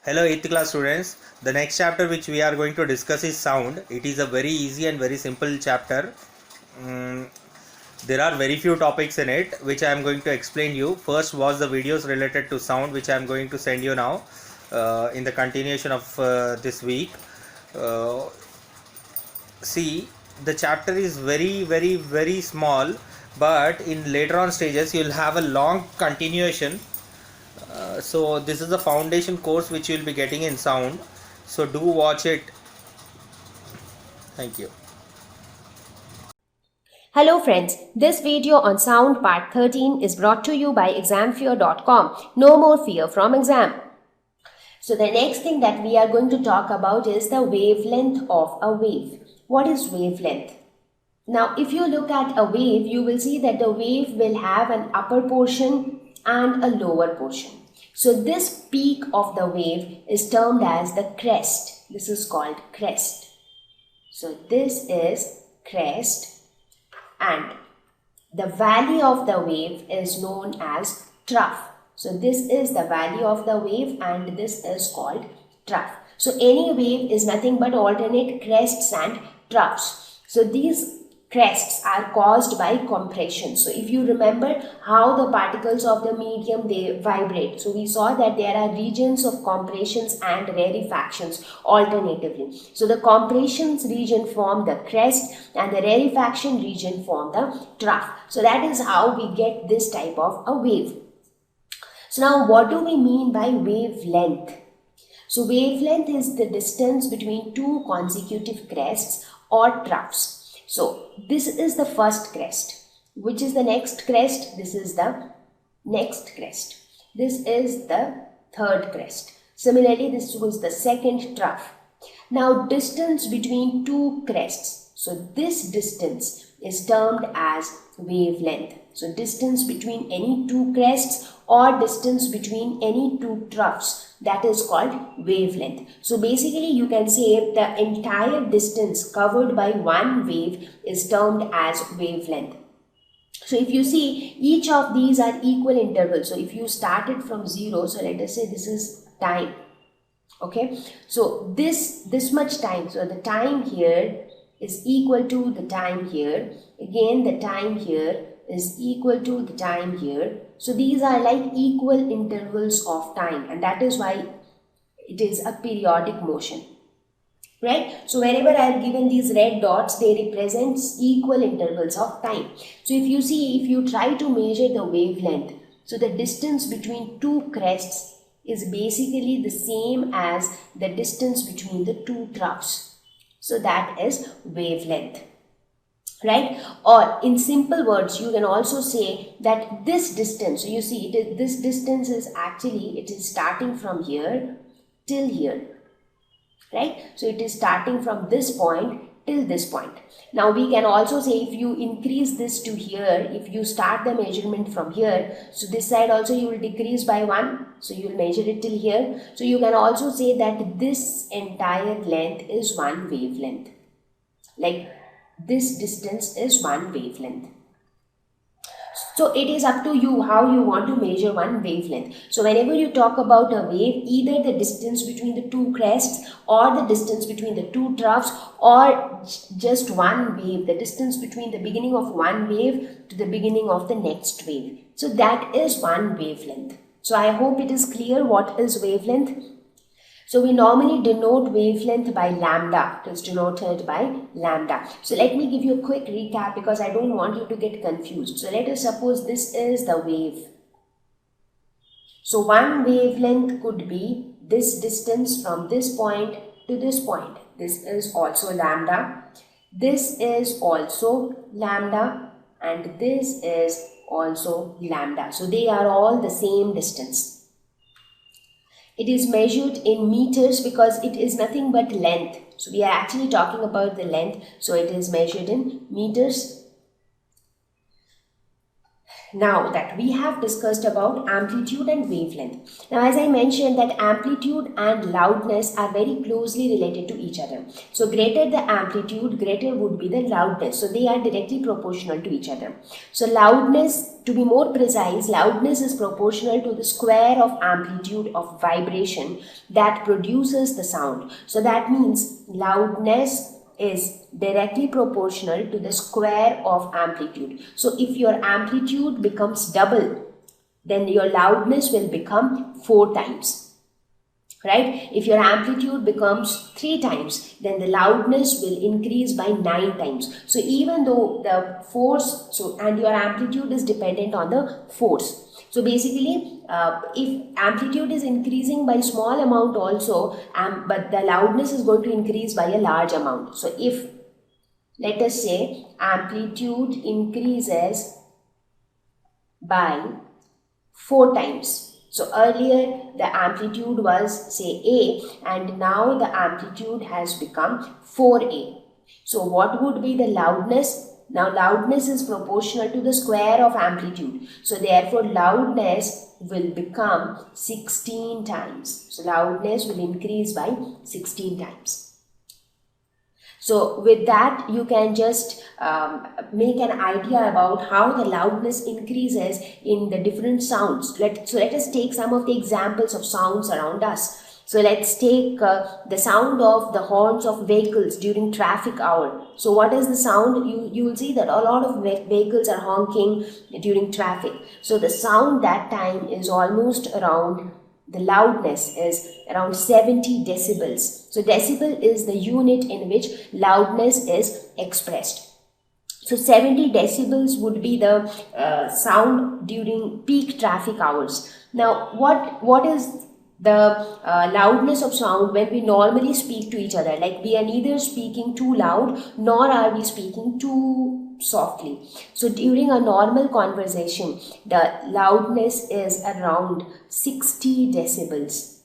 Hello 8th class students. The next chapter which we are going to discuss is sound. It is a very easy and very simple chapter. There are very few topics in it which I am going to explain you. First was the videos related to sound which I am going to send you now in the continuation of this week. See, the chapter is very small, but in later on stages you will have a long continuation. So this is the foundation course which you will be getting in sound, so do watch it. Thank you. Hello friends, this video on sound part 13 is brought to you by examfear.com. No more fear from exam. So the next thing that we are going to talk about is the wavelength of a wave. What is wavelength? Now if you look at a wave, you will see that the wave will have an upper portion and a lower portion. So this peak of the wave is termed as the crest. This is called crest. So this is crest. And the valley of the wave is known as trough. So this is the valley of the wave and this is called trough. So any wave is nothing but alternate crests and troughs. So these crests are caused by compression. So if you remember how the particles of the medium, they vibrate. So we saw that there are regions of compressions and rarefactions alternatively. So the compressions region form the crest and the rarefaction region form the trough. So that is how we get this type of a wave. So now what do we mean by wavelength? So wavelength is the distance between two consecutive crests or troughs. So this is the first crest. Which is the next crest? This is the next crest. This is the third crest. Similarly, this was the second trough. Now distance between two crests. So this distance is termed as wavelength. So distance between any two crests or distance between any two troughs, that is called wavelength. So basically you can say the entire distance covered by one wave is termed as wavelength. So if you see, each of these are equal intervals. So if you started from 0, so let us say this is time. Okay, so this much time, so the time here is equal to the time here. Again, the time here is equal to the time here. So these are like equal intervals of time, and that is why it is a periodic motion, right? So wherever I have given these red dots, they represent equal intervals of time. So if you see, if you try to measure the wavelength, so the distance between two crests is basically the same as the distance between the two troughs. So that is wavelength, right? Or in simple words, you can also say that this distance, so you see this distance is actually, it is starting from here till here, right? So it is starting from this point till this point. Now we can also say, if you increase this to here, if you start the measurement from here, so this side also you will decrease by 1, so you will measure it till here. So you can also say that this entire length is one wavelength, like this distance is one wavelength. So it is up to you how you want to measure one wavelength. So whenever you talk about a wave, either the distance between the two crests or the distance between the two troughs, or just one wave, the distance between the beginning of one wave to the beginning of the next wave. So that is one wavelength. So I hope it is clear what is wavelength. So we normally denote wavelength by lambda. It is denoted by lambda. So let me give you a quick recap because I don't want you to get confused. So let us suppose this is the wave. So one wavelength could be this distance from this point to this point. This is also lambda. This is also lambda. And this is also lambda. So they are all the same distance. It is measured in meters because it is nothing but length. So we are actually talking about the length. So it is measured in meters. Now that we have discussed about amplitude and wavelength. Now as I mentioned that amplitude and loudness are very closely related to each other. So greater the amplitude, greater would be the loudness. So they are directly proportional to each other. So loudness, to be more precise, loudness is proportional to the square of amplitude of vibration that produces the sound. So that means loudness is directly proportional to the square of amplitude. So if your amplitude becomes double, then your loudness will become 4 times. Right? If your amplitude becomes 3 times, then the loudness will increase by 9 times. So even though the force, and your amplitude is dependent on the force. So basically, if amplitude is increasing by small amount also, but the loudness is going to increase by a large amount. So if, let us say, amplitude increases by 4 times. So earlier the amplitude was say A, and now the amplitude has become 4A. So what would be the loudness? Now loudness is proportional to the square of amplitude. So therefore loudness will become 16 times. So loudness will increase by 16 times. So with that, you can just make an idea about how the loudness increases in the different sounds. So let us take some of the examples of sounds around us. So let's take the sound of the horns of vehicles during traffic hour. So what is the sound? You will see that a lot of vehicles are honking during traffic. So the sound that time is almost around, the loudness is around 70 decibels. So decibel is the unit in which loudness is expressed. So 70 decibels would be the sound during peak traffic hours. Now what is the loudness of sound when we normally speak to each other? Like we are neither speaking too loud nor are we speaking too softly. So during a normal conversation, the loudness is around 60 decibels.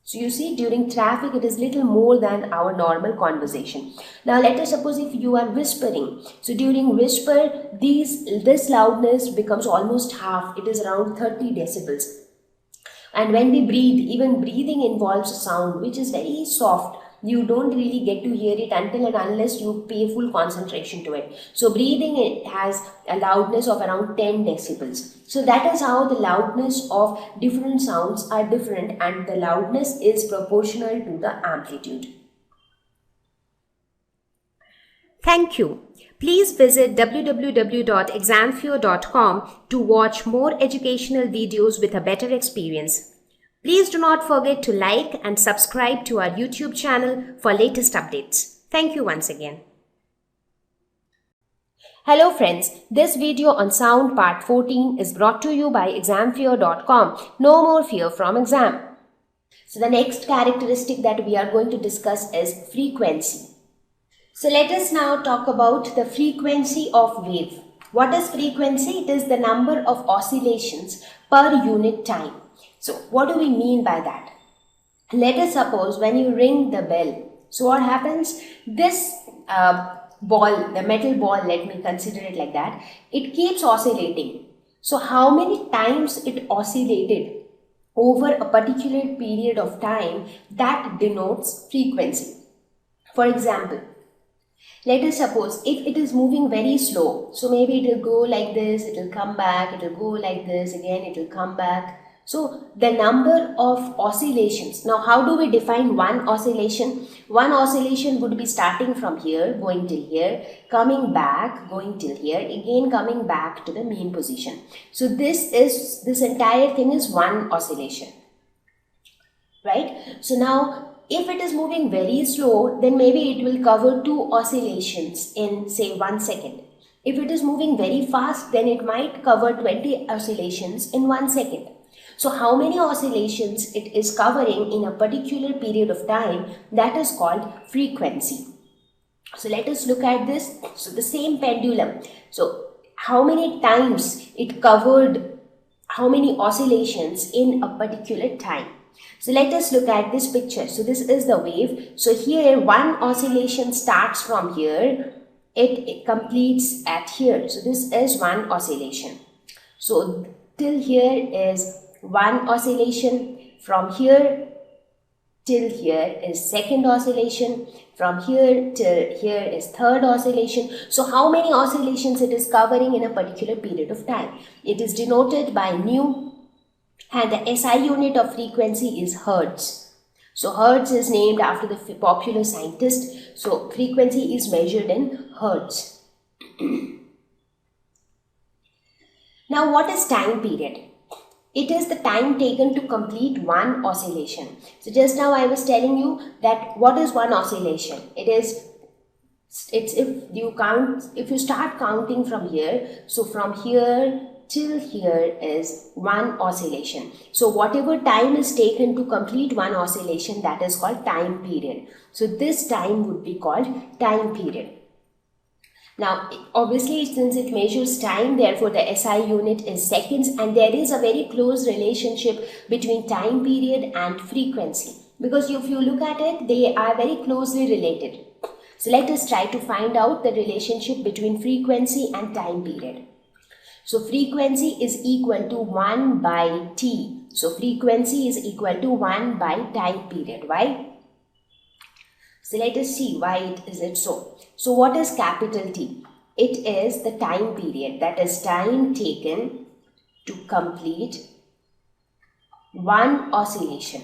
So you see, during traffic it is little more than our normal conversation. Now let us suppose if you are whispering. So during whisper, this loudness becomes almost half. It is around 30 decibels. And when we breathe, even breathing involves a sound which is very soft. You don't really get to hear it until and unless you pay full concentration to it. So breathing, it has a loudness of around 10 decibels. So that is how the loudness of different sounds are different, and the loudness is proportional to the amplitude. Thank you. Please visit www.examfear.com to watch more educational videos with a better experience. Please do not forget to like and subscribe to our YouTube channel for latest updates. Thank you once again. Hello friends, this video on sound part 14 is brought to you by examfear.com. No more fear from exam. So the next characteristic that we are going to discuss is frequency. So let us now talk about the frequency of wave. What is frequency? It is the number of oscillations per unit time. So what do we mean by that? Let us suppose when you ring the bell. So what happens? This ball, the metal ball, let me consider it like that, it keeps oscillating. So how many times it oscillated over a particular period of time, that denotes frequency. For example, let us suppose if it is moving very slow, so maybe it will go like this, it will come back, it will go like this, again it will come back. So the number of oscillations. Now how do we define one oscillation? One oscillation would be starting from here, going till here, coming back, going till here, again coming back to the mean position. So this entire thing is one oscillation, right? So now if it is moving very slow, then maybe it will cover 2 oscillations in say 1 second. If it is moving very fast, then it might cover 20 oscillations in 1 second. So how many oscillations it is covering in a particular period of time, that is called frequency. So let us look at this. So the same pendulum. So how many times it covered, how many oscillations in a particular time. So let us look at this picture. So this is the wave. So here one oscillation starts from here. It completes at here. So this is one oscillation. So till here is one oscillation, from here till here is second oscillation, from here till here is third oscillation. So how many oscillations it is covering in a particular period of time? It is denoted by nu, and the SI unit of frequency is hertz. So hertz is named after the popular scientist. So frequency is measured in hertz. Now what is time period? It is the time taken to complete one oscillation. So just now I was telling you that what is one oscillation? It's if you start counting from here, so from here till here is one oscillation. So whatever time is taken to complete one oscillation, that is called time period. So this time would be called time period. Now, obviously, since it measures time, therefore the SI unit is seconds, and there is a very close relationship between time period and frequency, because if you look at it, they are very closely related. So let us try to find out the relationship between frequency and time period. So frequency is equal to 1 by t. So frequency is equal to 1 by time period. Why? So let us see why is it so. So what is capital T? It is the time period, that is time taken to complete one oscillation.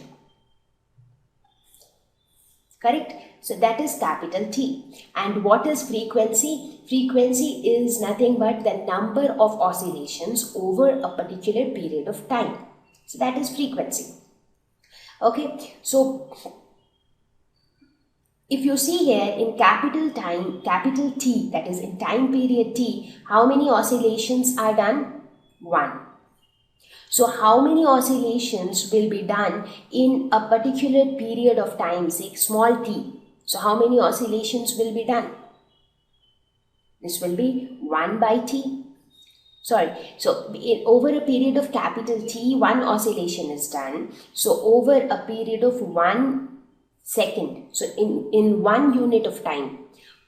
Correct? So that is capital T. And what is frequency? Frequency is nothing but the number of oscillations over a particular period of time. So that is frequency. Okay, so if you see here in capital T, that is in time period T, how many oscillations are done? 1. So how many oscillations will be done in a particular period of time, say small t? So how many oscillations will be done? This will be 1 by t. So over a period of capital T, one oscillation is done. So over a period of 1 second, so in 1 unit of time,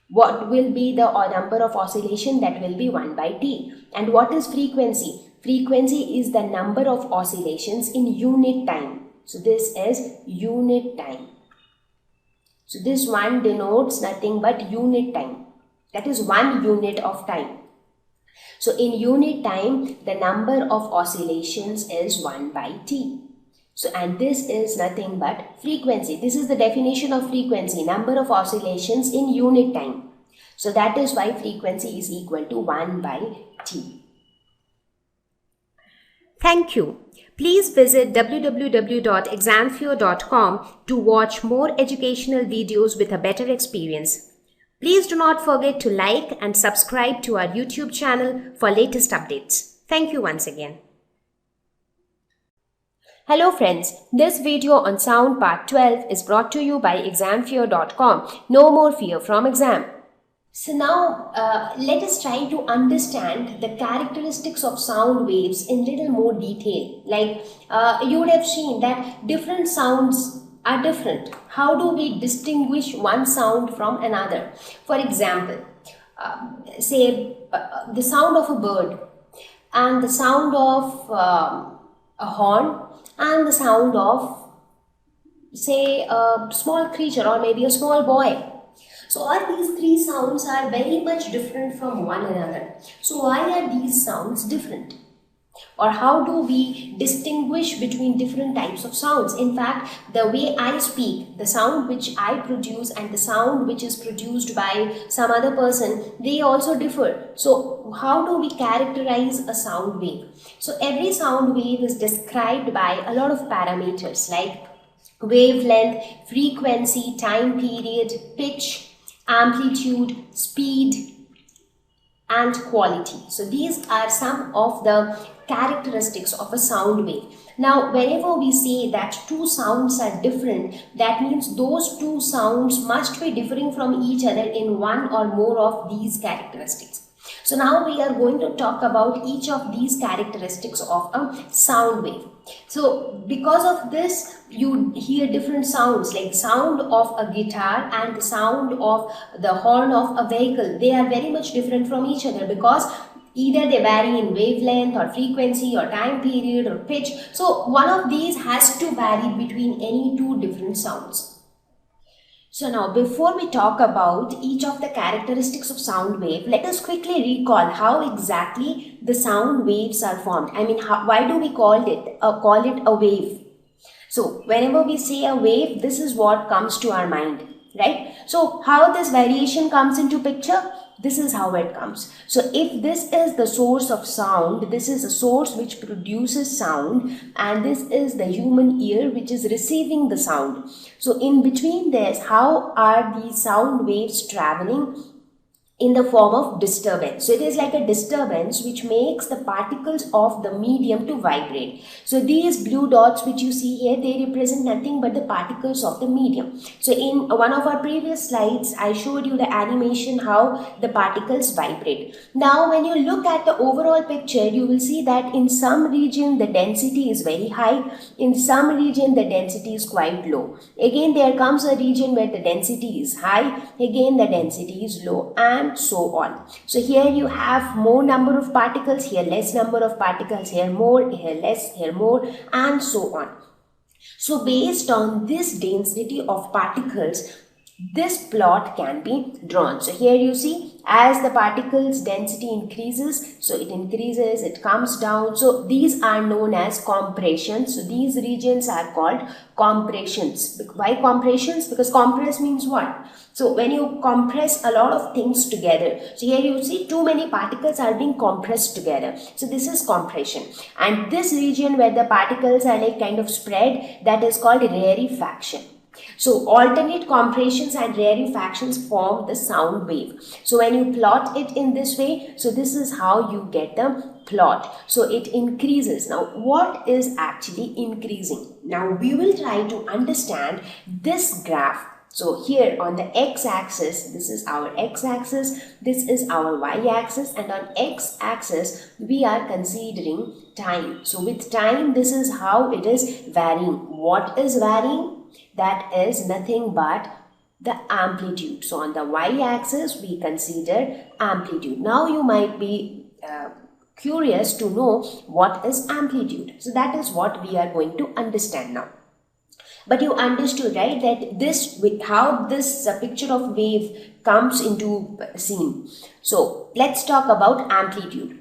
what will be the number of oscillation? That will be 1 by t. And what is frequency? Frequency is the number of oscillations in unit time. So this is unit time. So this one denotes nothing but unit time. That is 1 unit of time. So in unit time, the number of oscillations is 1 by t. So, and this is nothing but frequency. This is the definition of frequency, number of oscillations in unit time. So that is why frequency is equal to 1 by t. Thank you. Please visit www.examfear.com to watch more educational videos with a better experience. Please do not forget to like and subscribe to our YouTube channel for latest updates. Thank you once again. Hello friends, this video on sound part 12 is brought to you by examfear.com. No more fear from exam. So now let us try to understand the characteristics of sound waves in little more detail. Like you would have seen that different sounds are different. How do we distinguish one sound from another? For example, say the sound of a bird and the sound of a horn and the sound of, say, a small creature or maybe a small boy. So all these three sounds are very much different from one another. So why are these sounds different? Or how do we distinguish between different types of sounds? In fact, the way I speak, the sound which I produce and the sound which is produced by some other person, they also differ. So how do we characterize a sound wave? So every sound wave is described by a lot of parameters like wavelength, frequency, time period, pitch, amplitude, speed, and quality. So these are some of the characteristics of a sound wave. Now, whenever we say that two sounds are different, that means those two sounds must be differing from each other in one or more of these characteristics. So now we are going to talk about each of these characteristics of a sound wave. So because of this, you hear different sounds like sound of a guitar and the sound of the horn of a vehicle. They are very much different from each other because Either they vary in wavelength or frequency or time period or pitch. So one of these has to vary between any two different sounds. So now before we talk about each of the characteristics of sound wave, let us quickly recall how exactly the sound waves are formed. I mean, why do we call it a wave? So whenever we say a wave, this is what comes to our mind, right? So how this variation comes into picture? This is how it comes. So if this is the source of sound, this is a source which produces sound, and this is the human ear which is receiving the sound. So in between this, how are these sound waves traveling? In the form of disturbance. So it is like a disturbance which makes the particles of the medium to vibrate. So these blue dots which you see here, they represent nothing but the particles of the medium. So in one of our previous slides, I showed you the animation how the particles vibrate. Now when you look at the overall picture, you will see that in some region the density is very high, in some region the density is quite low. Again there comes a region where the density is high, again the density is low, and so on. So here you have more number of particles, here less number of particles, here more, here less, here more, and so on. So based on this density of particles, this plot can be drawn. So here you see, as the particles density increases, so it increases, it comes down. So these are known as compressions. So these regions are called compressions. Why compressions? Because compress means what? So when you compress a lot of things together, so here you see too many particles are being compressed together. So this is compression. And this region where the particles are like kind of spread, that is called rarefaction. So alternate compressions and rarefactions form the sound wave. So when you plot it in this way, so this is how you get the plot. So it increases. Now what is actually increasing? Now we will try to understand this graph. So here on the x-axis, this is our x-axis, this is our y-axis, and on x-axis we are considering time. So with time, this is how it is varying. What is varying? That is nothing but the amplitude. So on the y-axis we consider amplitude. Now you might be curious to know what is amplitude. So that is what we are going to understand now. But you understood, right, that this, how this picture of wave comes into scene. So let's talk about amplitude.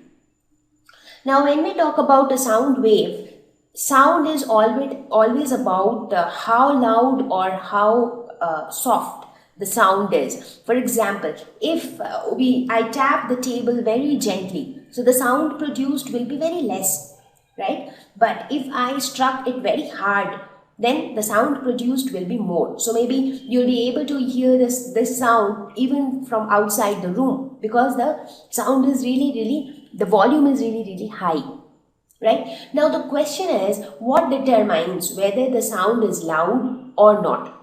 Now when we talk about a sound wave, sound is always about how loud or how soft the sound is. For example, if I tap the table very gently, so the sound produced will be very less, right? But if I struck it very hard, then the sound produced will be more. So maybe you'll be able to hear this sound even from outside the room, because the sound is the volume is really high. Right? Now the question is, what determines whether the sound is loud or not?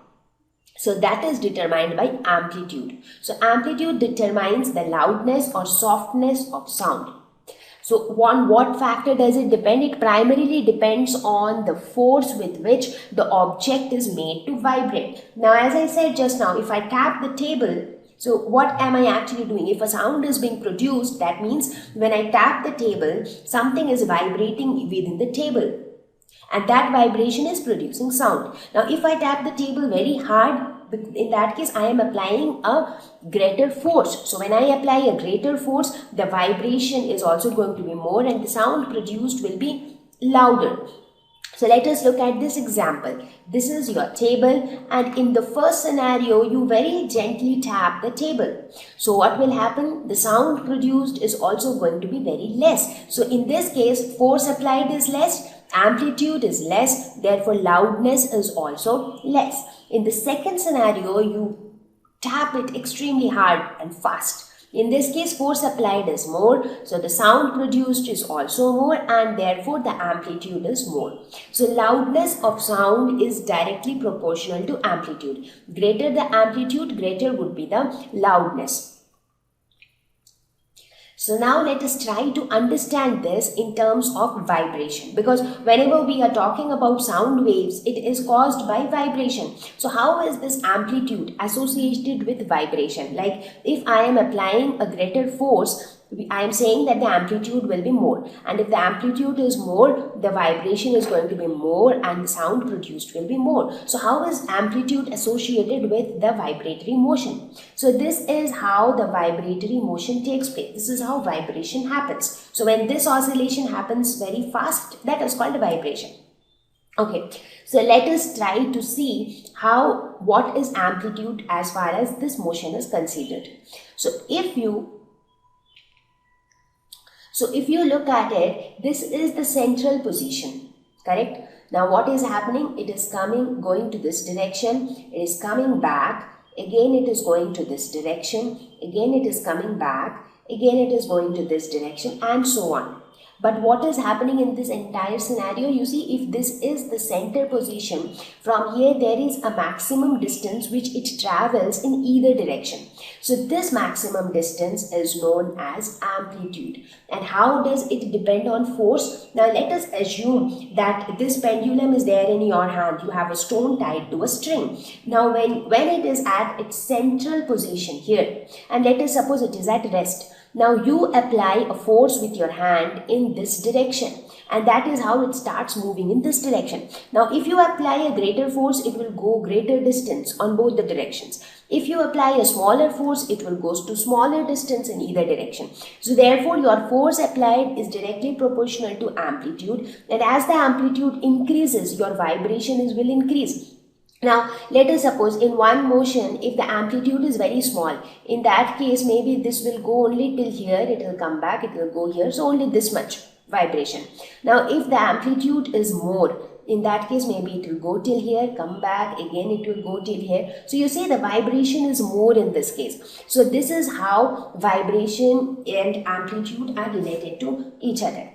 So that is determined by amplitude. So amplitude determines the loudness or softness of sound. So on what factor does it depend? It primarily depends on the force with which the object is made to vibrate. Now as I said just now, if I tap the table, so what am I actually doing? If a sound is being produced, that means when I tap the table, something is vibrating within the table, and that vibration is producing sound. Now if I tap the table very hard, in that case I am applying a greater force. So when I apply a greater force, the vibration is also going to be more and the sound produced will be louder. So let us look at this example. This is your table, and in the first scenario, you very gently tap the table. So what will happen? The sound produced is also going to be very less. So in this case, force applied is less, amplitude is less, therefore loudness is also less. In the second scenario, you tap it extremely hard and fast. In this case, force applied is more, so the sound produced is also more, and therefore the amplitude is more. So loudness of sound is directly proportional to amplitude. Greater the amplitude, greater would be the loudness. So now let us try to understand this in terms of vibration, because whenever we are talking about sound waves, it is caused by vibration. So how is this amplitude associated with vibration? Like if I am applying a greater force, I am saying that the amplitude will be more, and if the amplitude is more, the vibration is going to be more and the sound produced will be more. So how is amplitude associated with the vibratory motion? So this is how the vibratory motion takes place. This is how vibration happens. So when this oscillation happens very fast, that is called a vibration. Okay, so let us try to see what is amplitude as far as this motion is considered. So if you look at it, this is the central position, correct? Now what is happening? It is going to this direction, it is coming back, again it is going to this direction, again it is coming back, again it is going to this direction, and so on. But what is happening in this entire scenario? You see, if this is the center position, from here there is a maximum distance which it travels in either direction. So this maximum distance is known as amplitude. And how does it depend on force? Now let us assume that this pendulum is there in your hand. You have a stone tied to a string. Now when it is at its central position here, and let us suppose it is at rest. Now you apply a force with your hand in this direction, and that is how it starts moving in this direction. Now if you apply a greater force, it will go greater distance on both the directions. If you apply a smaller force, it will go to smaller distance in either direction. So therefore your force applied is directly proportional to amplitude, and as the amplitude increases, your vibration will increase. Now let us suppose in one motion, if the amplitude is very small, in that case maybe this will go only till here, it will come back, it will go here, so only this much vibration. Now if the amplitude is more, in that case maybe it will go till here, come back, again it will go till here. So you see the vibration is more in this case. So this is how vibration and amplitude are related to each other.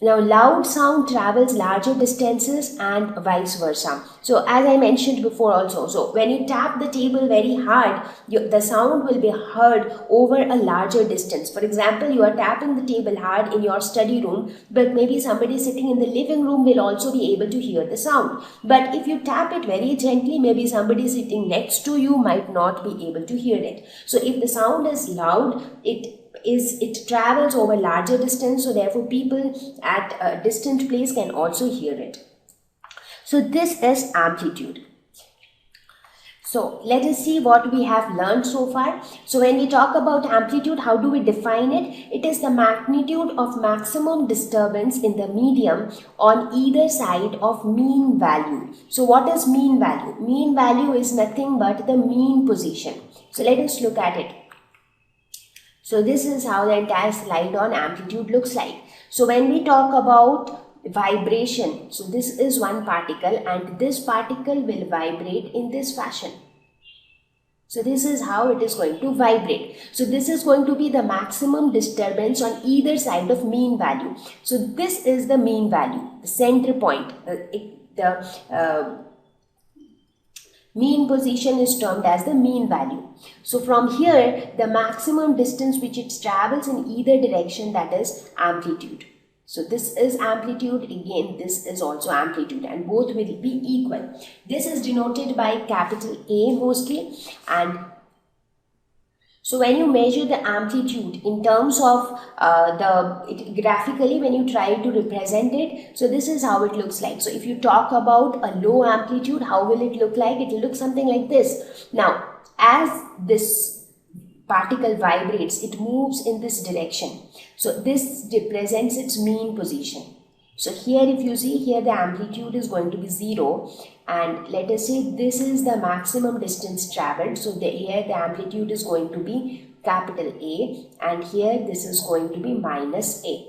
Now loud sound travels larger distances and vice versa. So as I mentioned before also, so when you tap the table very hard, the sound will be heard over a larger distance. For example, you are tapping the table hard in your study room, but maybe somebody sitting in the living room will also be able to hear the sound. But if you tap it very gently, maybe somebody sitting next to you might not be able to hear it. So if the sound is loud, it travels over larger distance, so therefore people at a distant place can also hear it. So this is amplitude. So let us see what we have learned so far. So when we talk about amplitude, how do we define it? It is the magnitude of maximum disturbance in the medium on either side of mean value. So what is mean value? Mean value is nothing but the mean position. So let us look at it. So this is how the entire slide on amplitude looks like. So when we talk about vibration, so this is one particle and this particle will vibrate in this fashion. So this is how it is going to vibrate. So this is going to be the maximum disturbance on either side of mean value. So this is the mean value, the center point. Mean position is termed as the mean value. So from here, the maximum distance which it travels in either direction, that is amplitude. So this is amplitude, again this is also amplitude, and both will be equal. This is denoted by capital A mostly, and so when you measure the amplitude in terms of graphically, when you try to represent it, so this is how it looks like. So if you talk about a low amplitude, how will it look like? It will look something like this. Now, as this particle vibrates, it moves in this direction. So this represents its mean position. So here if you see, here the amplitude is going to be 0, and let us say this is the maximum distance traveled. So here the amplitude is going to be capital A, and here this is going to be minus A.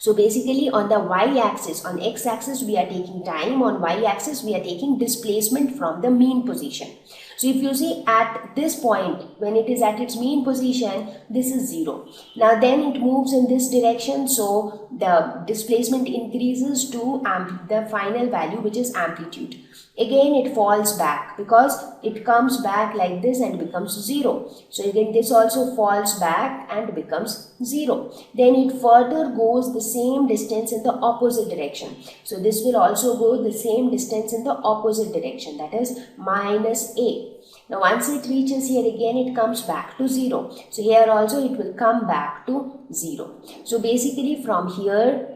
So basically on the y-axis, on x-axis we are taking time, on y-axis we are taking displacement from the mean position. So if you see at this point, when it is at its mean position, this is 0. Now then it moves in this direction, so the displacement increases to the final value, which is amplitude. Again it falls back because it comes back like this and becomes 0. So again this also falls back and becomes 0. Then it further goes the same distance in the opposite direction. So this will also go the same distance in the opposite direction, that is minus A. Now once it reaches here, again it comes back to 0. So here also it will come back to 0. So basically from here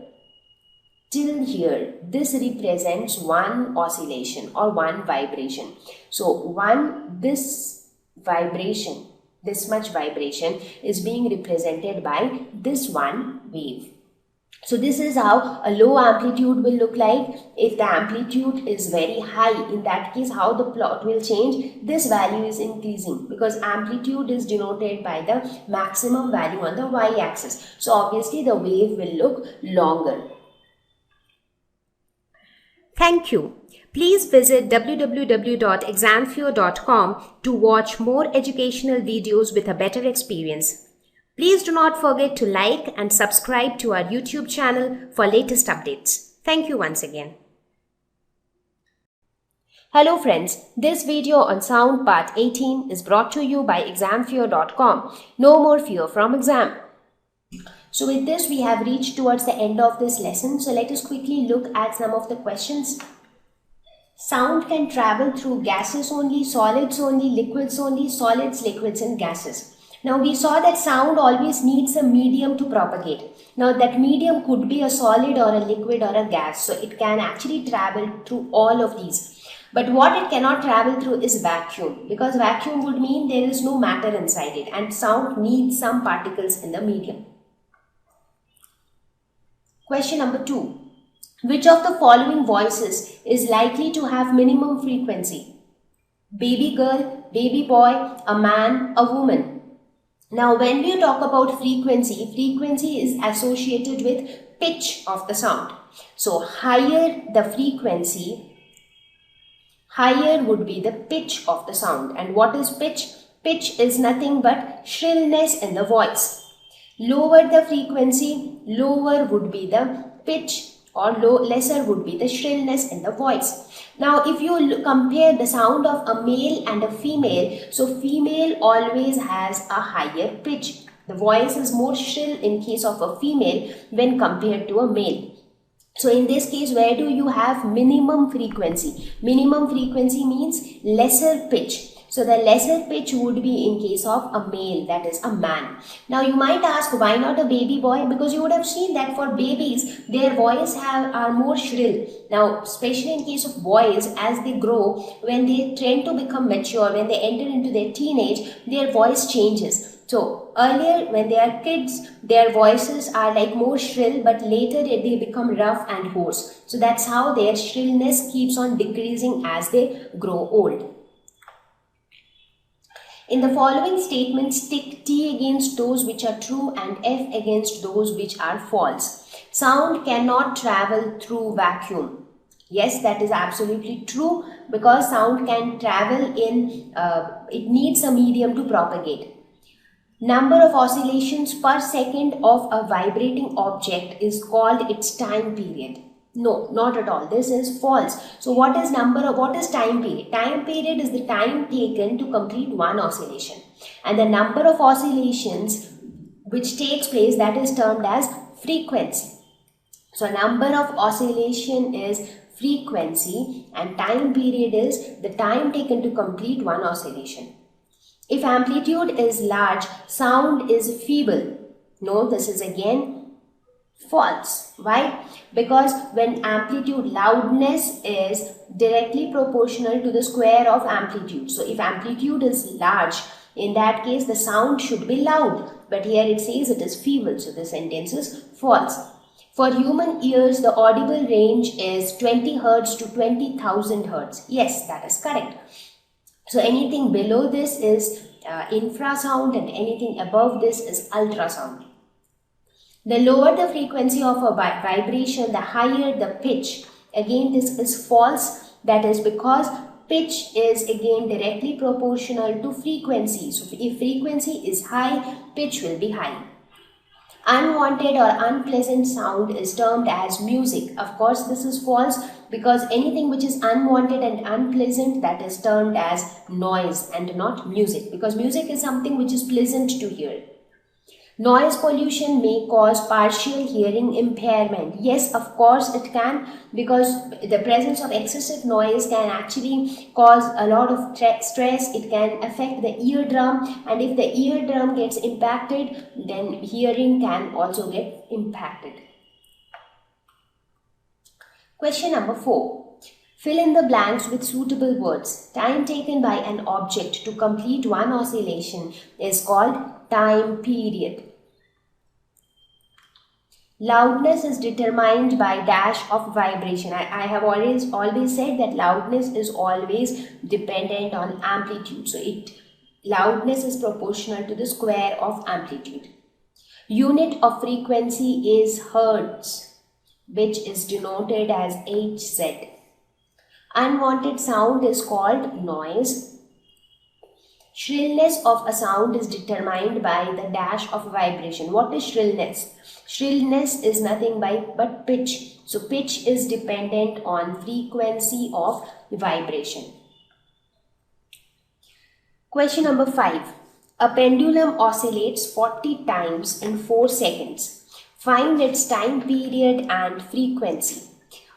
till here, this represents one oscillation or one vibration. So this vibration, this much vibration is being represented by this one wave. So this is how a low amplitude will look like. If the amplitude is very high, in that case how the plot will change, this value is increasing because amplitude is denoted by the maximum value on the y-axis. So obviously the wave will look longer. Thank you. Please visit www.examfear.com to watch more educational videos with a better experience. Please do not forget to like and subscribe to our YouTube channel for latest updates. Thank you once again. Hello friends, this video on sound part 18 is brought to you by examfear.com. No more fear from exam. So with this we have reached towards the end of this lesson. So let us quickly look at some of the questions. Sound can travel through gases only, solids only, liquids only, solids, liquids and gases. Now we saw that sound always needs a medium to propagate. Now that medium could be a solid or a liquid or a gas. So it can actually travel through all of these. But what it cannot travel through is vacuum, because vacuum would mean there is no matter inside it and sound needs some particles in the medium. Question number 2. Which of the following voices is likely to have minimum frequency? Baby girl, baby boy, a man, a woman. Now when we talk about frequency, frequency is associated with pitch of the sound. So higher the frequency, higher would be the pitch of the sound. And what is pitch? Pitch is nothing but shrillness in the voice. Lower the frequency, lower would be the pitch, or lesser would be the shrillness in the voice. Now if you compare the sound of a male and a female, so female always has a higher pitch. The voice is more shrill in case of a female when compared to a male. So in this case, where do you have minimum frequency? Minimum frequency means lesser pitch. So the lesser pitch would be in case of a male, that is a man. Now you might ask, why not a baby boy? Because you would have seen that for babies, their voice are more shrill. Now especially in case of boys, as they grow, when they tend to become mature, when they enter into their teenage, their voice changes. So earlier when they are kids, their voices are like more shrill, but later they become rough and hoarse. So that's how their shrillness keeps on decreasing as they grow old. In the following statements, tick T against those which are true and F against those which are false. Sound cannot travel through vacuum. Yes, that is absolutely true, because sound can travel in, it needs a medium to propagate. Number of oscillations per second of a vibrating object is called its time period. No, not at all. This is false. So what is time period? Time period is the time taken to complete one oscillation. And the number of oscillations which takes place, that is termed as frequency. So number of oscillation is frequency and time period is the time taken to complete one oscillation. If amplitude is large, sound is feeble. No, this is again false. Why? Because when amplitude, loudness is directly proportional to the square of amplitude. So if amplitude is large, in that case the sound should be loud. But here it says it is feeble. So the sentence is false. For human ears, the audible range is 20 Hz to 20,000 Hz. Yes, that is correct. So anything below this is infrasound and anything above this is ultrasound. The lower the frequency of a vibration, the higher the pitch. Again, this is false. That is because pitch is again directly proportional to frequency. So if frequency is high, pitch will be high. Unwanted or unpleasant sound is termed as music. Of course, this is false, because anything which is unwanted and unpleasant, that is termed as noise and not music, because music is something which is pleasant to hear. Noise pollution may cause partial hearing impairment. Yes, of course it can, because the presence of excessive noise can actually cause a lot of stress. It can affect the eardrum, and if the eardrum gets impacted, then hearing can also get impacted. Question number 4. Fill in the blanks with suitable words. Time taken by an object to complete one oscillation is called time period. Loudness is determined by dash of vibration. I have always said that loudness is always dependent on amplitude. So loudness is proportional to the square of amplitude. Unit of frequency is hertz, which is denoted as Hz. Unwanted sound is called noise. Shrillness of a sound is determined by the dash of vibration. What is shrillness? Shrillness is nothing but pitch. So pitch is dependent on frequency of vibration. Question number 5. A pendulum oscillates 40 times in 4 seconds. Find its time period and frequency.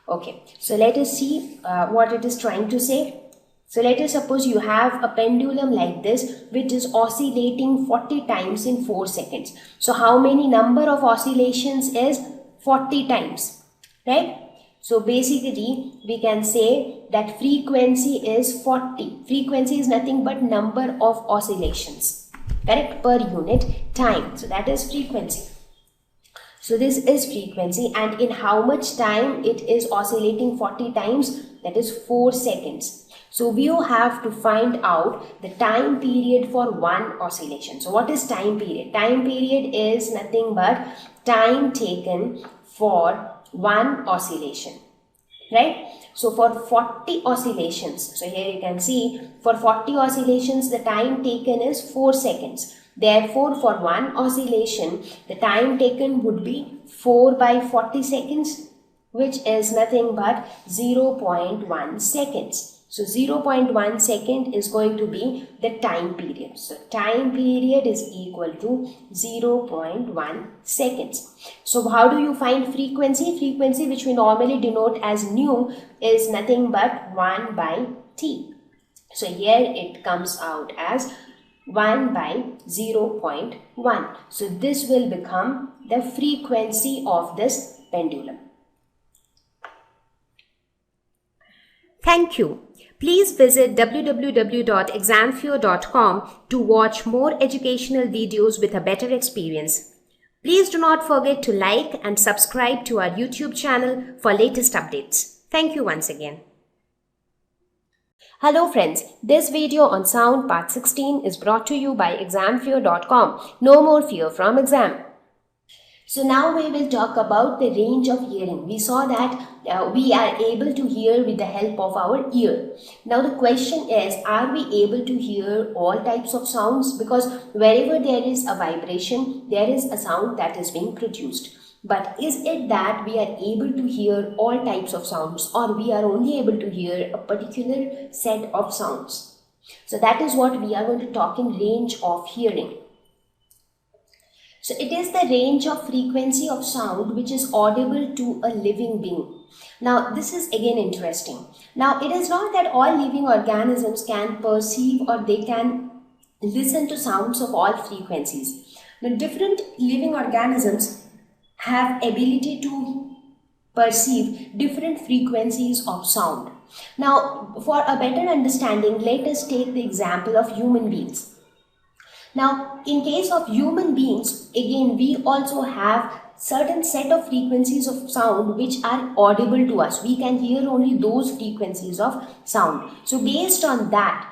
Okay, so let us see what it is trying to say. So let us suppose you have a pendulum like this, which is oscillating 40 times in 4 seconds. So how many number of oscillations is 40 times, right? So basically we can say that frequency is 40. Frequency is nothing but number of oscillations, correct, per unit time. So that is frequency. So this is frequency, and in how much time it is oscillating 40 times? That is 4 seconds. So we have to find out the time period for one oscillation. So what is time period? Time period is nothing but time taken for one oscillation, right? So for 40 oscillations, so here you can see for 40 oscillations the time taken is 4 seconds. Therefore, for one oscillation the time taken would be 4 by 40 seconds, which is nothing but 0.1 seconds. So 0.1 second is going to be the time period. So time period is equal to 0.1 seconds. So how do you find frequency? Frequency, which we normally denote as nu, is nothing but 1 by t. So here it comes out as 1 by 0.1. So this will become the frequency of this pendulum. Thank you. Please visit www.examfear.com to watch more educational videos with a better experience. Please do not forget to like and subscribe to our YouTube channel for latest updates. Thank you once again. Hello friends, this video on sound part 16 is brought to you by examfear.com. No more fear from exam. So now we will talk about the range of hearing. We saw that we are able to hear with the help of our ear. Now the question is, are we able to hear all types of sounds? Because wherever there is a vibration, there is a sound that is being produced. But is it that we are able to hear all types of sounds, or we are only able to hear a particular set of sounds? So that is what we are going to talk in range of hearing. So it is the range of frequency of sound which is audible to a living being. Now this is again interesting. Now it is not that all living organisms can perceive or they can listen to sounds of all frequencies. Now different living organisms have ability to perceive different frequencies of sound. Now for a better understanding, let us take the example of human beings. Now, in case of human beings, again, we also have certain set of frequencies of sound which are audible to us. We can hear only those frequencies of sound. So, based on that,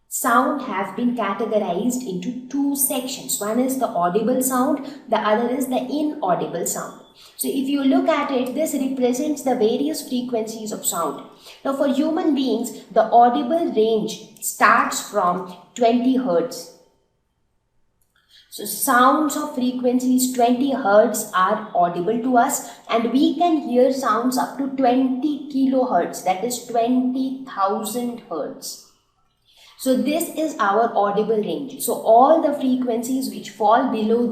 sound have been categorized into two sections. One is the audible sound, the other is the inaudible sound. So, if you look at it, this represents the various frequencies of sound. Now, for human beings, the audible range starts from 20 Hertz. So sounds of frequencies 20 Hertz are audible to us, and we can hear sounds up to 20 kilohertz, that is 20,000 Hertz. So this is our audible range. So all the frequencies which fall below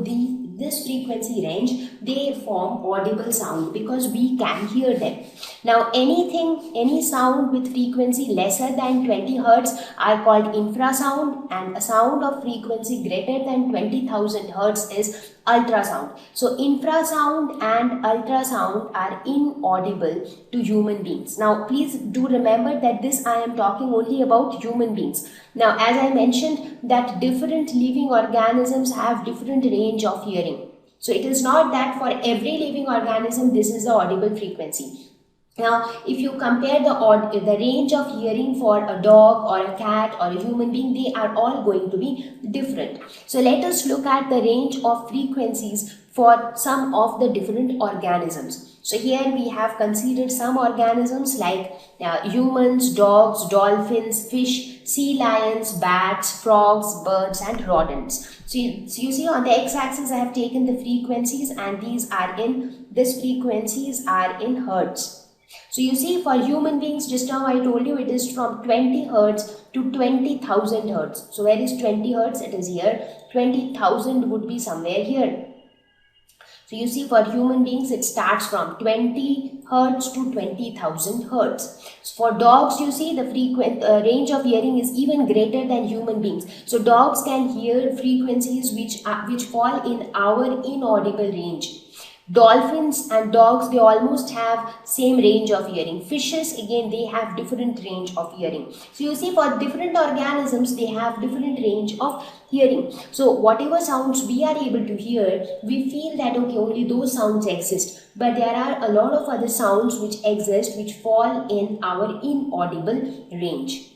this frequency range, they form audible sound because we can hear them. Now any sound with frequency lesser than 20 hertz are called infrasound, and a sound of frequency greater than 20,000 hertz is ultrasound. So infrasound and ultrasound are inaudible to human beings. Now please do remember that this I am talking only about human beings. Now as I mentioned that different living organisms have different range of hearing. So it is not that for every living organism this is the audible frequency. Now, if you compare the range of hearing for a dog or a cat or a human being, they are all going to be different. So let us look at the range of frequencies for some of the different organisms. So here we have considered some organisms like humans, dogs, dolphins, fish, sea lions, bats, frogs, birds and rodents. So you see on the x-axis I have taken the frequencies, and these frequencies are in hertz. So you see for human beings, just now I told you it is from 20 hertz to 20,000 hertz. So where is 20 hertz? It is here. 20,000 would be somewhere here. So you see for human beings it starts from 20 hertz to 20,000 hertz. For dogs, you see the range of hearing is even greater than human beings. So dogs can hear frequencies which fall in our inaudible range. Dolphins and dogs, they almost have same range of hearing. Fishes, again, they have different range of hearing. So you see for different organisms, they have different range of hearing. So whatever sounds we are able to hear, we feel that okay, only those sounds exist. But there are a lot of other sounds which exist which fall in our inaudible range.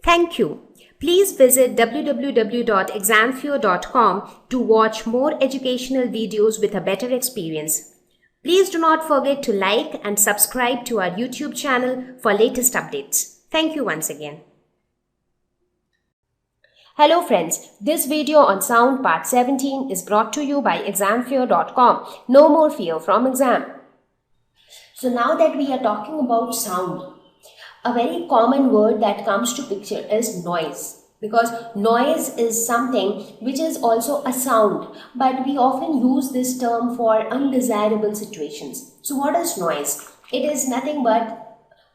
Thank you. Please visit www.examfear.com to watch more educational videos with a better experience. Please do not forget to like and subscribe to our YouTube channel for latest updates. Thank you once again. Hello friends, this video on sound part 17 is brought to you by examfear.com. No more fear from exam. So now that we are talking about sound, a very common word that comes to picture is noise, because noise is something which is also a sound, but we often use this term for undesirable situations. So what is noise? It is nothing but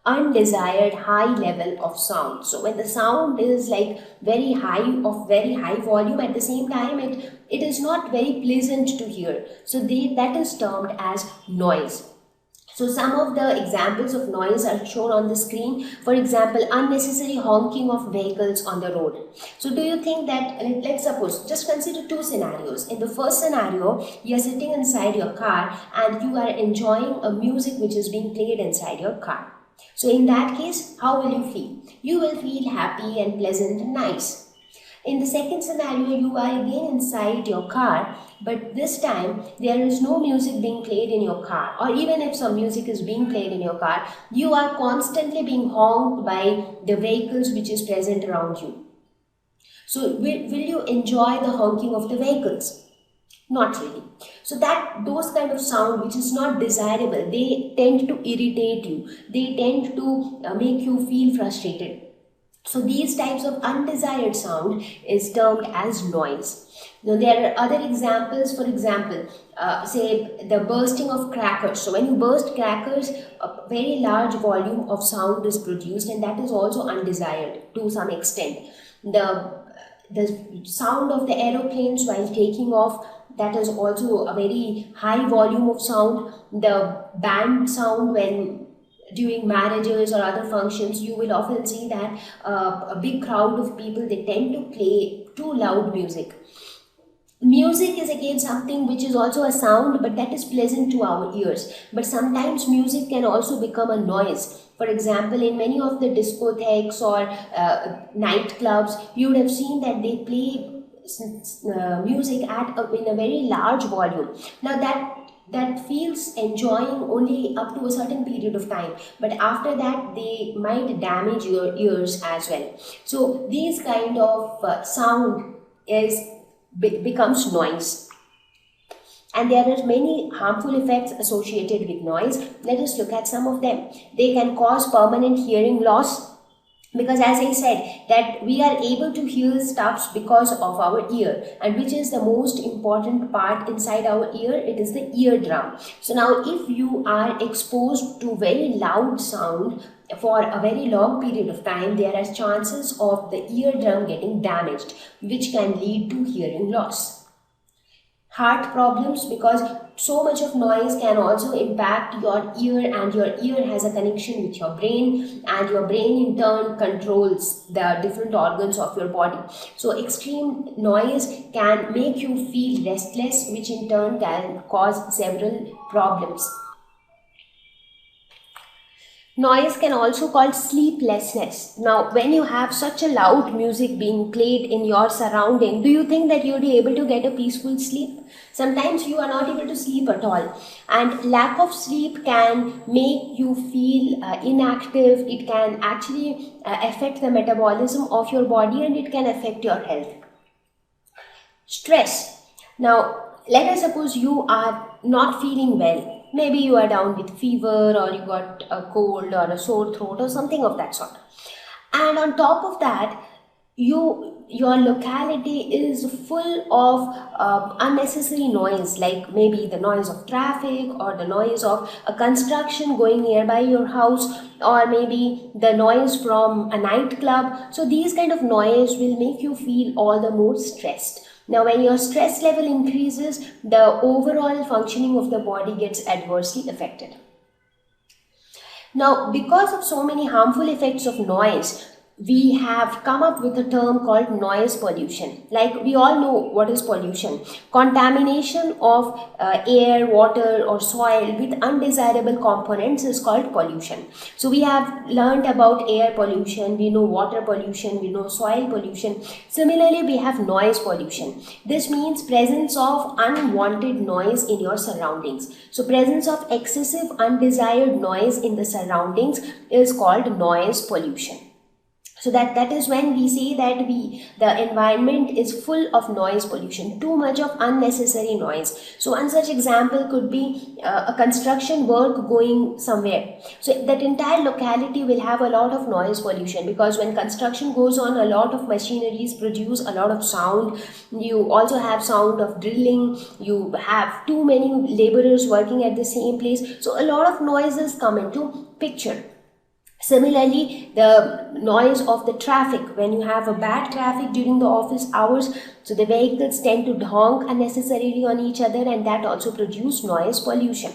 undesired high level of sound. So when the sound is like very high, of very high volume, at the same time it is not very pleasant to hear. So that is termed as noise. So some of the examples of noise are shown on the screen. For example, unnecessary honking of vehicles on the road. So do you think that, let's suppose, just consider two scenarios. In the first scenario, you are sitting inside your car and you are enjoying a music which is being played inside your car. So in that case, how will you feel? You will feel happy and pleasant and nice. In the second scenario, you are again inside your car, but this time there is no music being played in your car, or even if some music is being played in your car, you are constantly being honked by the vehicles which is present around you. So will you enjoy the honking of the vehicles? Not really. So those kind of sound which is not desirable, they tend to irritate you. They tend to make you feel frustrated. So these types of undesired sound is termed as noise. Now there are other examples. For example, say the bursting of crackers. So when you burst crackers, a very large volume of sound is produced, and that is also undesired to some extent. The sound of the aeroplanes while taking off, that is also a very high volume of sound. The band sound when during marriages or other functions, you will often see that a big crowd of people, they tend to play too loud music. Music is again something which is also a sound, but that is pleasant to our ears. But sometimes music can also become a noise. For example, in many of the discotheques or nightclubs, you would have seen that they play music in a very large volume. Now that feels enjoying only up to a certain period of time, but after that they might damage your ears as well. So these kind of sound becomes noise, and there are many harmful effects associated with noise. Let us look at some of them. They can cause permanent hearing loss. Because as I said, that we are able to hear stuffs because of our ear, and which is the most important part inside our ear, it is the eardrum. So now if you are exposed to very loud sound for a very long period of time, there are chances of the eardrum getting damaged, which can lead to hearing loss. Heart problems, because so much of noise can also impact your ear, and your ear has a connection with your brain, and your brain in turn controls the different organs of your body. So extreme noise can make you feel restless, which in turn can cause several problems. Noise can also cause sleeplessness. Now, when you have such a loud music being played in your surrounding, do you think that you'll be able to get a peaceful sleep? Sometimes you are not able to sleep at all, and lack of sleep can make you feel inactive. It can actually affect the metabolism of your body, and it can affect your health. Stress. Now, let us suppose you are not feeling well. Maybe you are down with fever, or you got a cold or a sore throat or something of that sort. And on top of that, your locality is full of unnecessary noise, like maybe the noise of traffic, or the noise of a construction going nearby your house, or maybe the noise from a nightclub. So these kind of noise will make you feel all the more stressed. Now, when your stress level increases, the overall functioning of the body gets adversely affected. Now, because of so many harmful effects of noise, we have come up with a term called noise pollution. Like, we all know what is pollution. Contamination of air, water or soil with undesirable components is called pollution. So we have learned about air pollution, we know water pollution, we know soil pollution. Similarly, we have noise pollution. This means presence of unwanted noise in your surroundings. So presence of excessive undesired noise in the surroundings is called noise pollution. So that is when we say that the environment is full of noise pollution, too much of unnecessary noise. So one such example could be a construction work going somewhere. So that entire locality will have a lot of noise pollution, because when construction goes on, a lot of machineries produce a lot of sound. You also have sound of drilling, you have too many laborers working at the same place. So a lot of noises come into picture. Similarly, the noise of the traffic, when you have a bad traffic during the office hours, so the vehicles tend to honk unnecessarily on each other, and that also produces noise pollution.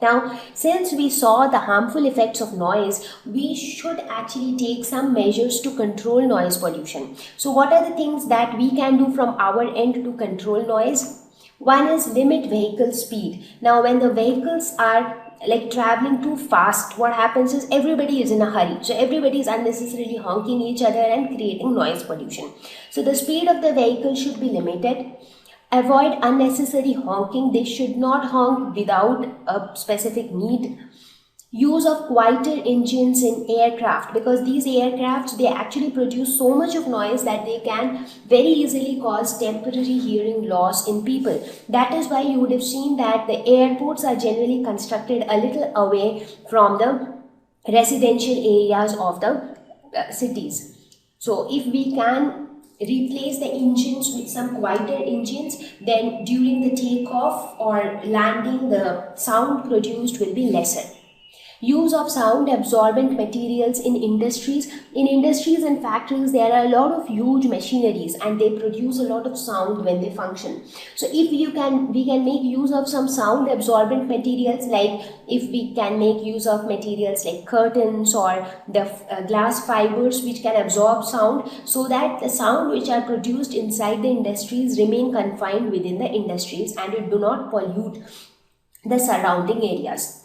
Now, since we saw the harmful effects of noise, we should actually take some measures to control noise pollution. So what are the things that we can do from our end to control noise? One is limit vehicle speed. Now, when the vehicles are like traveling too fast, what happens is everybody is in a hurry. So everybody is unnecessarily honking each other and creating noise pollution. So the speed of the vehicle should be limited. Avoid unnecessary honking. They should not honk without a specific need. Use of quieter engines in aircraft, because these aircrafts, they actually produce so much of noise that they can very easily cause temporary hearing loss in people. That is why you would have seen that the airports are generally constructed a little away from the residential areas of the cities. So if we can replace the engines with some quieter engines, then during the takeoff or landing, the sound produced will be lesser. Use of sound absorbent materials in industries. In industries and factories, there are a lot of huge machineries, and they produce a lot of sound when they function. So if we can make use of some sound absorbent materials, like if we can make use of materials like curtains or the glass fibers which can absorb sound, so that the sound which are produced inside the industries remain confined within the industries and it do not pollute the surrounding areas.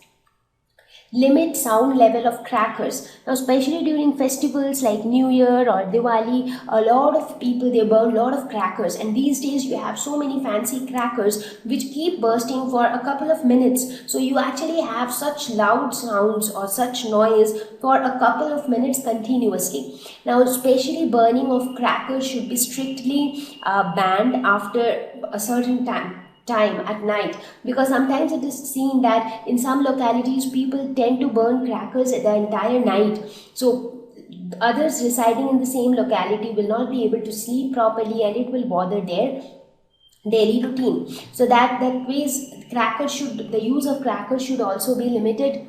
Limit sound level of crackers. Now, especially during festivals like New Year or Diwali, a lot of people, they burn a lot of crackers, and these days you have so many fancy crackers which keep bursting for a couple of minutes. So you actually have such loud sounds or such noise for a couple of minutes continuously. Now, especially burning of crackers should be strictly banned after a certain time at night, because sometimes it is seen that in some localities people tend to burn crackers the entire night. So others residing in the same locality will not be able to sleep properly, and it will bother their daily routine. So that ways the use of crackers should also be limited.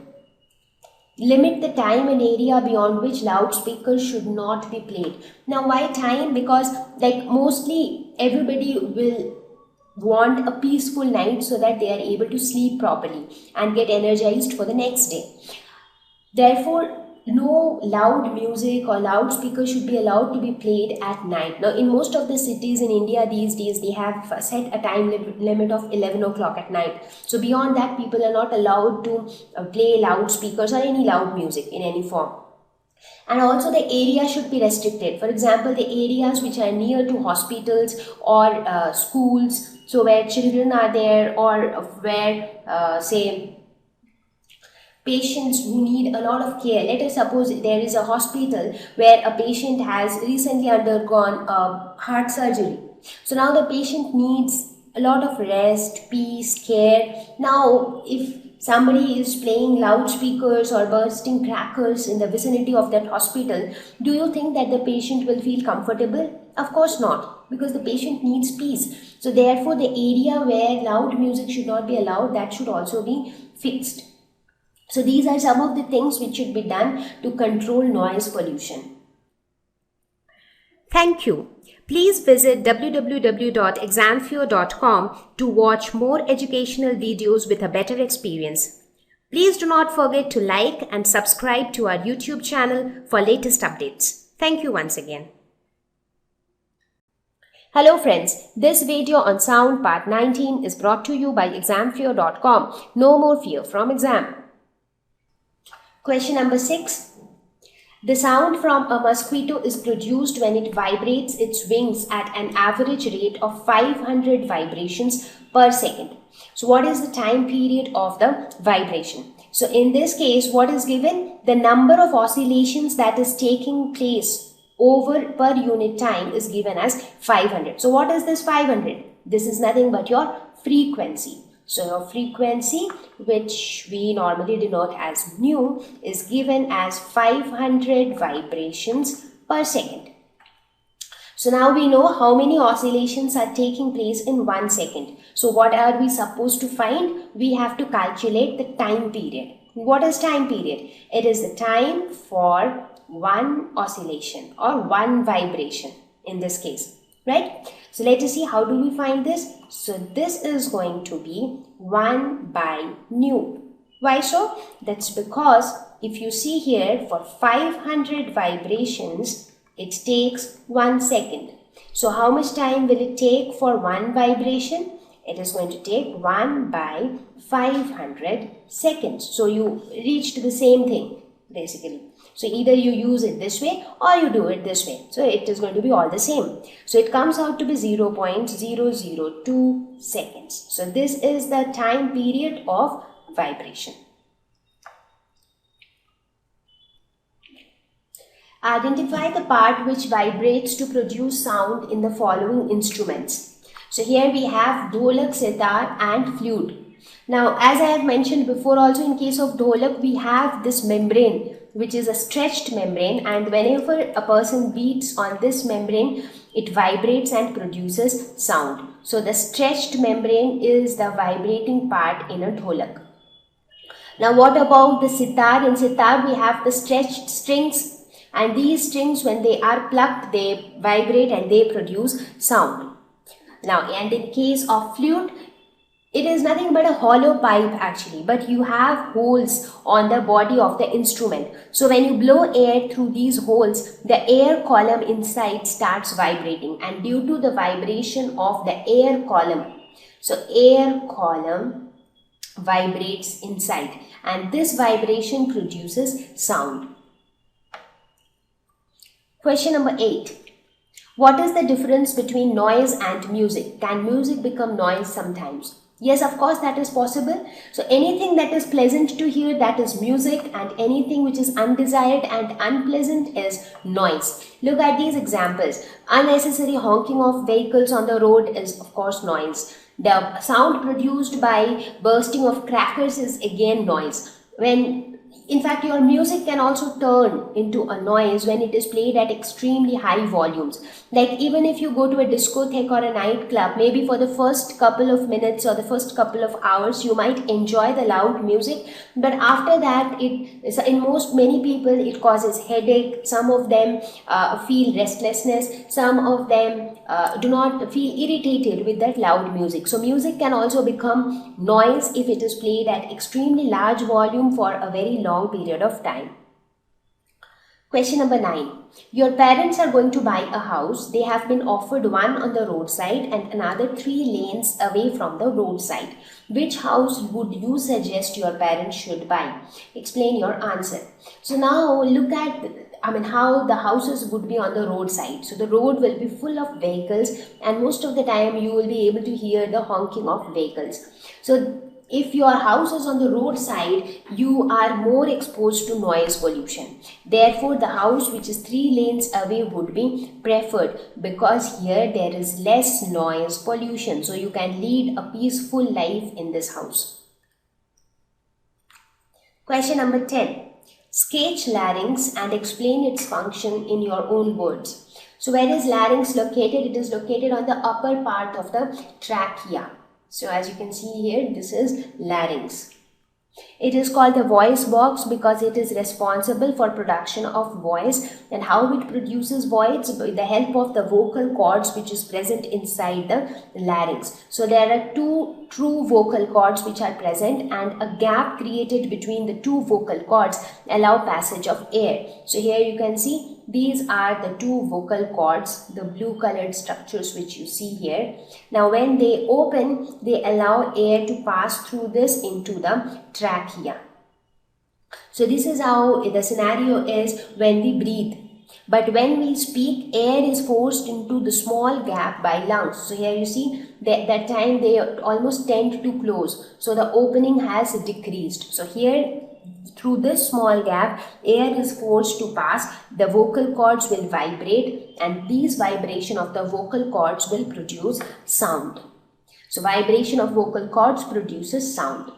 Limit the time and area beyond which loudspeakers should not be played. Now why time? Because like mostly everybody will want a peaceful night so that they are able to sleep properly and get energized for the next day. Therefore, no loud music or loudspeaker should be allowed to be played at night. Now, in most of the cities in India these days, they have set a time limit of 11 o'clock at night. So, beyond that, people are not allowed to play loudspeakers or any loud music in any form. And also the area should be restricted. For example, the areas which are near to hospitals or schools, so where children are there, or where say patients who need a lot of care. Let us suppose there is a hospital where a patient has recently undergone a heart surgery. So now the patient needs a lot of rest, peace, care. Now if somebody is playing loudspeakers or bursting crackers in the vicinity of that hospital, do you think that the patient will feel comfortable? Of course not, because the patient needs peace. So therefore the area where loud music should not be allowed, that should also be fixed. So these are some of the things which should be done to control noise pollution. Thank you. Please visit www.examfear.com to watch more educational videos with a better experience. Please do not forget to like and subscribe to our YouTube channel for latest updates. Thank you once again. Hello friends, this video on sound part 19 is brought to you by examfear.com. No more fear from exam. Question number 6. The sound from a mosquito is produced when it vibrates its wings at an average rate of 500 vibrations per second. So what is the time period of the vibration? So in this case, what is given? The number of oscillations that is taking place over per unit time is given as 500. So what is this 500? This is nothing but your frequency. So your frequency, which we normally denote as nu, is given as 500 vibrations per second. So now we know how many oscillations are taking place in 1 second. So what are we supposed to find? We have to calculate the time period. What is time period? It is the time for one oscillation or one vibration in this case, right? So let us see how do we find this. So this is going to be 1 by nu. Why so? That's because if you see here, for 500 vibrations, it takes 1 second. So how much time will it take for one vibration? It is going to take 1 by 500 seconds. So you reached the same thing basically. So either you use it this way or you do it this way. So it is going to be all the same. So it comes out to be 0.002 seconds. So this is the time period of vibration. Identify the part which vibrates to produce sound in the following instruments. So here we have dholak, sitar and flute. Now, as I have mentioned before, also in case of dholak, we have this membrane, which is a stretched membrane, and whenever a person beats on this membrane, it vibrates and produces sound. So the stretched membrane is the vibrating part in a dholak. Now what about the sitar? In sitar we have the stretched strings, and these strings, when they are plucked, they vibrate and they produce sound. Now, and in case of flute, it is nothing but a hollow pipe actually, but you have holes on the body of the instrument. So when you blow air through these holes, the air column inside starts vibrating, and due to the vibration of the air column, so air column vibrates inside, and this vibration produces sound. Question number 8. What is the difference between noise and music? Can music become noise sometimes? Yes, of course, that is possible. So anything that is pleasant to hear, that is music, and anything which is undesired and unpleasant is noise. Look at these examples. Unnecessary honking of vehicles on the road is of course noise. The sound produced by bursting of crackers is again noise. When In fact, your music can also turn into a noise when it is played at extremely high volumes. Like even if you go to a discotheque or a nightclub, maybe for the first couple of minutes or the first couple of hours, you might enjoy the loud music. But after that, in many people, it causes headache. Some of them feel restlessness. Some of them do not feel irritated with that loud music. So music can also become noise if it is played at extremely large volume for a very long period of time. Question number 9. Your parents are going to buy a house. They have been offered one on the roadside and another 3 lanes away from the roadside. Which house would you suggest your parents should buy? Explain your answer. So now look at how the houses would be on the roadside. So the road will be full of vehicles, and most of the time you will be able to hear the honking of vehicles. So if your house is on the roadside, you are more exposed to noise pollution. Therefore, the house which is 3 lanes away would be preferred, because here there is less noise pollution. So you can lead a peaceful life in this house. Question number 10. Sketch larynx and explain its function in your own words. So where is larynx located? It is located on the upper part of the trachea. So as you can see here, this is larynx. It is called the voice box because it is responsible for production of voice. And how it produces voice? With the help of the vocal cords which is present inside the larynx. So there are 2 true vocal cords which are present, and a gap created between the 2 vocal cords allow passage of air. So here you can see these are the 2 vocal cords, the blue colored structures which you see here. Now when they open, they allow air to pass through this into the trachea. So this is how the scenario is when we breathe. But when we speak, air is forced into the small gap by lungs. So here you see that time they almost tend to close. So the opening has decreased. So here, through this small gap, air is forced to pass. The vocal cords will vibrate, and these vibration of the vocal cords will produce sound. So vibration of vocal cords produces sound.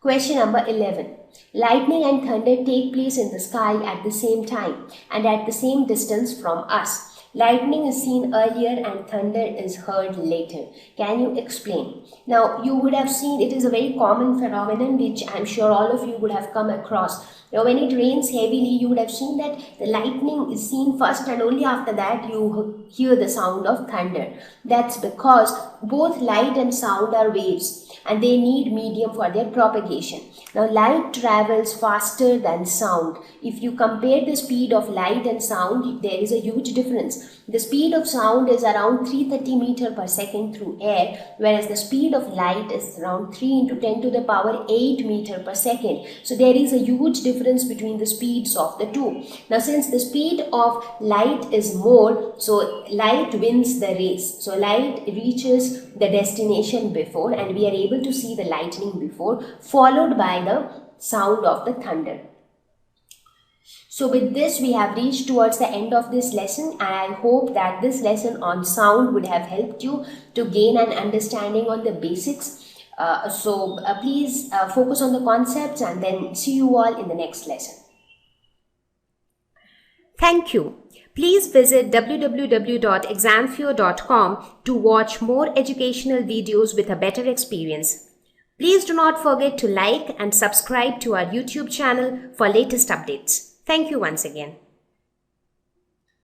Question number 11. Lightning and thunder take place in the sky at the same time and at the same distance from us. Lightning is seen earlier and thunder is heard later. Can you explain? Now, you would have seen it is a very common phenomenon which I'm sure all of you would have come across. Now, when it rains heavily, you would have seen that the lightning is seen first, and only after that you hear the sound of thunder. That's because both light and sound are waves, and they need medium for their propagation. Now, light travels faster than sound. If you compare the speed of light and sound, there is a huge difference. The speed of sound is around 330 meters per second through air, whereas the speed of light is around 3 into 10 to the power 8 meters per second. So there is a huge difference between the speeds of the two. Now, since the speed of light is more, so light wins the race. So light reaches the destination before, and we are able to see the lightning before, followed by the sound of the thunder. So with this, we have reached towards the end of this lesson, and I hope that this lesson on sound would have helped you to gain an understanding on the basics. Please focus on the concepts, and then see you all in the next lesson. Thank you. Please visit www.examfear.com to watch more educational videos with a better experience. Please do not forget to like and subscribe to our YouTube channel for latest updates. Thank you once again.